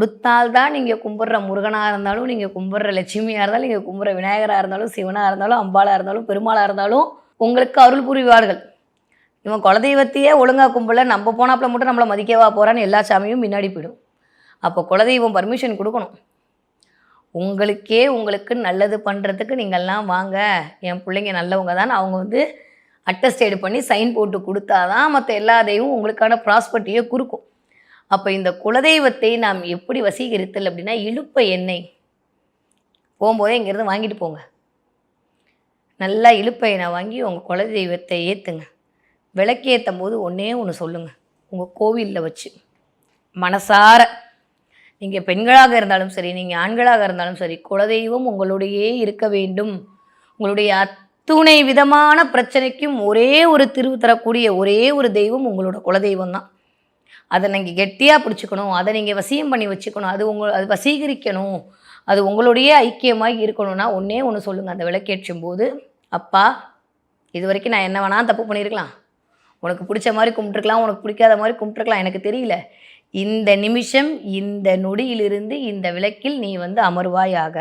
கொடுத்தால்தான் நீங்கள் கும்பிட்ற முருகனாக இருந்தாலும், நீங்கள் கும்பிட்ற லட்சுமியாக இருந்தாலும், நீங்கள் கும்பிட்ற விநாயகராக இருந்தாலும், சிவனாக இருந்தாலும், அம்பாளாக இருந்தாலும், பெருமாளாக இருந்தாலும் உங்களுக்கு அருள் புரிவார்கள். இவன் குலதெய்வத்தையே ஒழுங்காக கும்பல, நம்ம போனாப்புல மட்டும் நம்மளை மதிக்கவா போகிறான்னு எல்லா சாமியும் முன்னாடி போயிடும். அப்போ குலதெய்வம் பர்மிஷன் கொடுக்கணும். உங்களுக்கு நல்லது பண்ணுறதுக்கு நீங்கள்லாம் வாங்க, என் பிள்ளைங்க நல்லவங்க தான் அவங்க அட்டஸ்டேடு பண்ணி சைன் போட்டு கொடுத்தா தான் மற்ற எல்லா தெய்வம் உங்களுக்கான ப்ராஸ்பர்ட்டியை கொடுக்கும். அப்போ இந்த குலதெய்வத்தை நாம் எப்படி வசீகரித்தல் அப்படின்னா, இலுப்பை எண்ணெய் போகும்போதே இங்கேருந்து வாங்கிட்டு போங்க. நல்லா இலுப்பை எண்ணெய் வாங்கி உங்கள் குலதெய்வத்தை ஏற்றுங்க. விளக்கேற்றும் போது ஒன்று சொல்லுங்கள், உங்கள் கோவிலில் வச்சு மனசார. நீங்கள் பெண்களாக இருந்தாலும் சரி, நீங்கள் ஆண்களாக இருந்தாலும் சரி, குலதெய்வம் உங்களுடையே இருக்க வேண்டும். உங்களுடைய அத்துணை விதமான பிரச்சனைக்கும் ஒரே ஒரு தீர்வு தரக்கூடிய ஒரே ஒரு தெய்வம் உங்களோட குலதெய்வம் தான். அதை நீங்கள் கெட்டியாக பிடிச்சிக்கணும், அதை நீங்கள் வசியம் பண்ணி வச்சுக்கணும், அது வசீகரிக்கணும், அது உங்களுடைய ஐக்கியமாக இருக்கணும்னா ஒன்று சொல்லுங்கள் அந்த விளக்கேற்றும் போது, அப்பா இது வரைக்கும் நான் என்ன வேணால் தப்பு பண்ணியிருக்கலாம், உனக்கு பிடிச்ச மாதிரி கும்பிட்டுருக்கலாம், உனக்கு பிடிக்காத மாதிரி கும்பிட்டுருக்கலாம், எனக்கு தெரியல. இந்த நிமிஷம் இந்த நொடியிலிருந்து இந்த விளக்கில் நீ அமர்வாயாக.